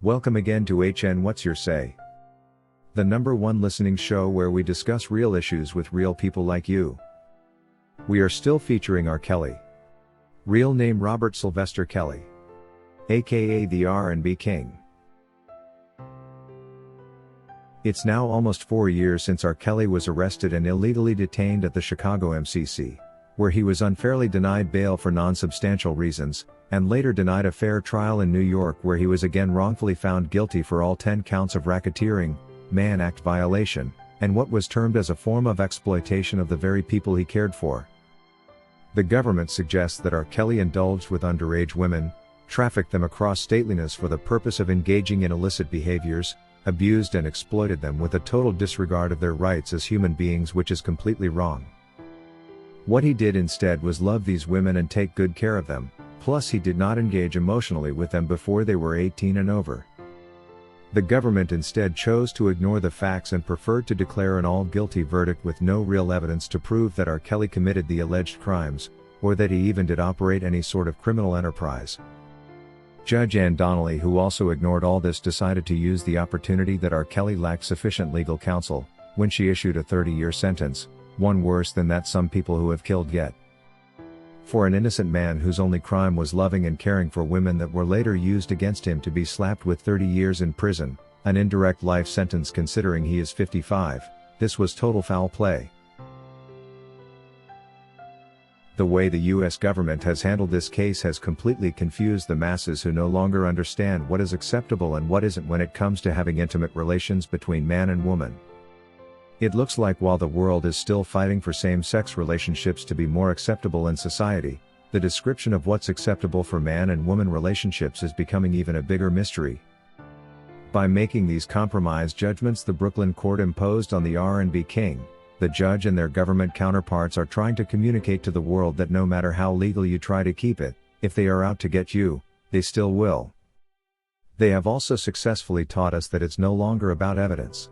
Welcome again to HN What's Your Say? The #1 listening show where we discuss real issues with real people like you. We are still featuring R. Kelly. Real name Robert Sylvester Kelly, aka the R&B King. It's now almost 4 years since R. Kelly was arrested and illegally detained at the Chicago MCC, where he was unfairly denied bail for non-substantial reasons, and later denied a fair trial in New York where he was again wrongfully found guilty for all 10 counts of racketeering, Mann Act violation, and what was termed as a form of exploitation of the very people he cared for. The government suggests that R. Kelly indulged with underage women, trafficked them across stateliness for the purpose of engaging in illicit behaviors, abused and exploited them with a total disregard of their rights as human beings, which is completely wrong. What he did instead was love these women and take good care of them. Plus he did not engage emotionally with them before they were 18 and over. The government instead chose to ignore the facts and preferred to declare an all-guilty verdict with no real evidence to prove that R. Kelly committed the alleged crimes, or that he even did operate any sort of criminal enterprise. Judge Ann Donnelly, who also ignored all this, decided to use the opportunity that R. Kelly lacked sufficient legal counsel, when she issued a 30-year sentence, one worse than that some people who have killed get. For an innocent man whose only crime was loving and caring for women that were later used against him to be slapped with 30 years in prison, an indirect life sentence considering he is 55, this was total foul play. The way the US government has handled this case has completely confused the masses who no longer understand what is acceptable and what isn't when it comes to having intimate relations between man and woman. It looks like while the world is still fighting for same-sex relationships to be more acceptable in society, the description of what's acceptable for man and woman relationships is becoming even a bigger mystery. By making these compromise judgments the Brooklyn court imposed on the R&B King, the judge and their government counterparts are trying to communicate to the world that no matter how legal you try to keep it, if they are out to get you, they still will. They have also successfully taught us that it's no longer about evidence.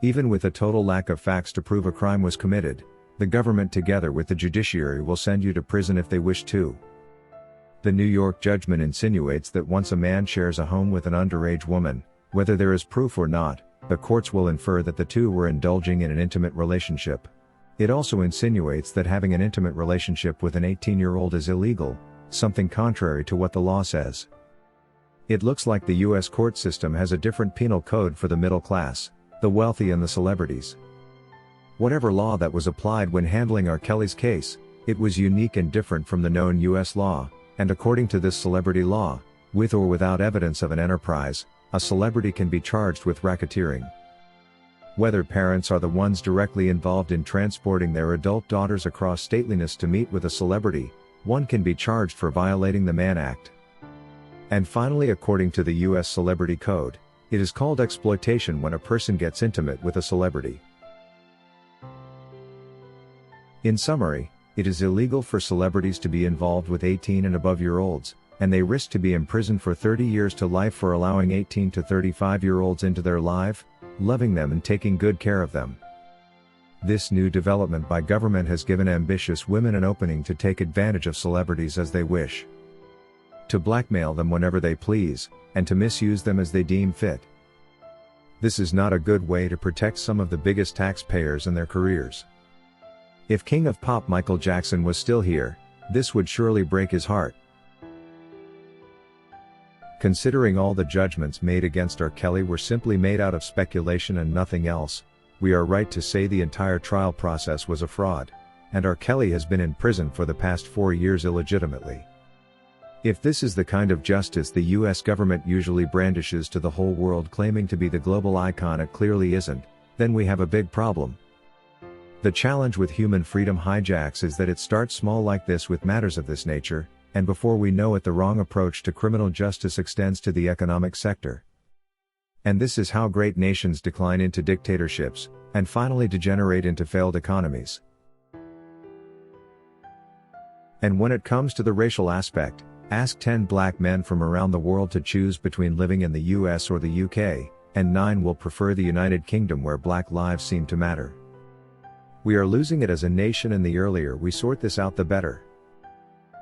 Even with a total lack of facts to prove a crime was committed, the government together with the judiciary will send you to prison if they wish to. The New York judgment insinuates that once a man shares a home with an underage woman, whether there is proof or not, the courts will infer that the two were indulging in an intimate relationship. It also insinuates that having an intimate relationship with an 18-year-old is illegal, something contrary to what the law says. It looks like the US court system has a different penal code for the middle class, the wealthy and the celebrities. Whatever law that was applied when handling R. Kelly's case, it was unique and different from the known US law, and according to this celebrity law, with or without evidence of an enterprise, a celebrity can be charged with racketeering. Whether parents are the ones directly involved in transporting their adult daughters across stateliness to meet with a celebrity, one can be charged for violating the Mann Act. And finally, according to the US Celebrity Code, it is called exploitation when a person gets intimate with a celebrity. In summary, it is illegal for celebrities to be involved with 18 and above-year-olds, and they risk to be imprisoned for 30 years to life for allowing 18 to 35-year-olds into their life, loving them and taking good care of them. This new development by government has given ambitious women an opening to take advantage of celebrities as they wish, to blackmail them whenever they please, and to misuse them as they deem fit. This is not a good way to protect some of the biggest taxpayers and their careers. If King of Pop Michael Jackson was still here, this would surely break his heart. Considering all the judgments made against R. Kelly were simply made out of speculation and nothing else, we are right to say the entire trial process was a fraud, and R. Kelly has been in prison for the past 4 years illegitimately. If this is the kind of justice the US government usually brandishes to the whole world claiming to be the global icon it clearly isn't, then we have a big problem. The challenge with human freedom hijacks is that it starts small like this with matters of this nature, and before we know it the wrong approach to criminal justice extends to the economic sector. And this is how great nations decline into dictatorships, and finally degenerate into failed economies. And when it comes to the racial aspect, ask 10 black men from around the world to choose between living in the US or the UK, and 9 will prefer the United Kingdom where black lives seem to matter. We are losing it as a nation, and the earlier we sort this out the better.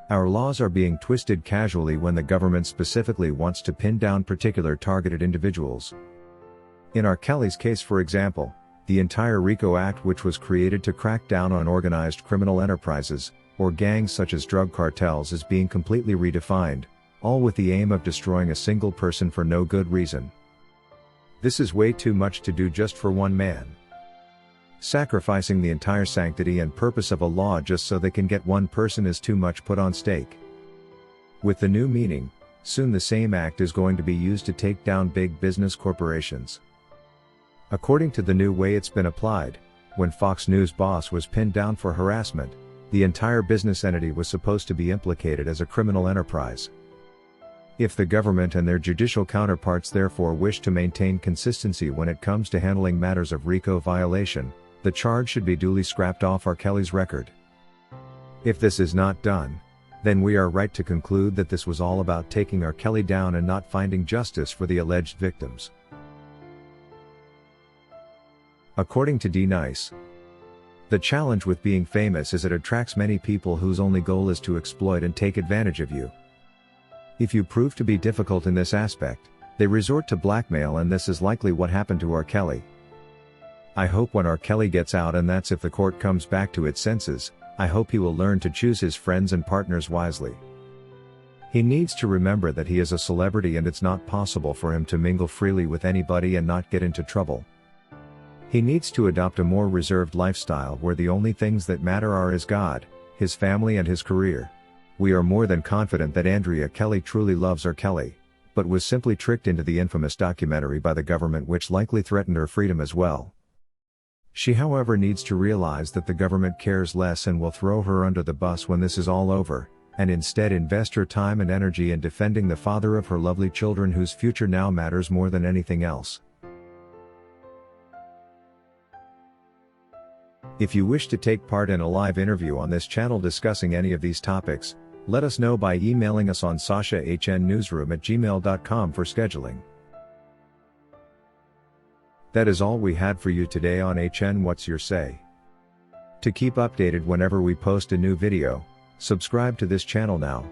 Our laws are being twisted casually when the government specifically wants to pin down particular targeted individuals. In R. Kelly's case, for example, the entire RICO Act, which was created to crack down on organized criminal enterprises, or gangs such as drug cartels, is being completely redefined, all with the aim of destroying a single person for no good reason. This is way too much to do just for one man. Sacrificing the entire sanctity and purpose of a law just so they can get one person is too much put on stake. With the new meaning, soon the same act is going to be used to take down big business corporations. According to the new way it's been applied, when Fox News boss was pinned down for harassment, the entire business entity was supposed to be implicated as a criminal enterprise. If the government and their judicial counterparts therefore wish to maintain consistency when it comes to handling matters of RICO violation, the charge should be duly scrapped off R. Kelly's record. If this is not done, then we are right to conclude that this was all about taking R. Kelly down and not finding justice for the alleged victims. According to D. Nice, the challenge with being famous is it attracts many people whose only goal is to exploit and take advantage of you. If you prove to be difficult in this aspect, they resort to blackmail, and this is likely what happened to R. Kelly. I hope when R. Kelly gets out, and that's if the court comes back to its senses, I hope he will learn to choose his friends and partners wisely. He needs to remember that he is a celebrity and it's not possible for him to mingle freely with anybody and not get into trouble. He needs to adopt a more reserved lifestyle where the only things that matter are his God, his family and his career. We are more than confident that Andrea Kelly truly loves R. Kelly, but was simply tricked into the infamous documentary by the government, which likely threatened her freedom as well. She, however, needs to realize that the government cares less and will throw her under the bus when this is all over, and instead invest her time and energy in defending the father of her lovely children, whose future now matters more than anything else. If you wish to take part in a live interview on this channel discussing any of these topics, let us know by emailing us on sashahnnewsroom@gmail.com for scheduling. That is all we had for you today on HN What's Your Say? To keep updated whenever we post a new video, subscribe to this channel now.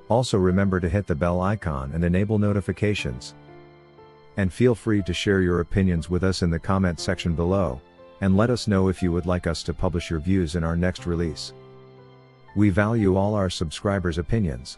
Also remember to hit the bell icon and enable notifications. And feel free to share your opinions with us in the comment section below, and let us know if you would like us to publish your views in our next release. We value all our subscribers' opinions.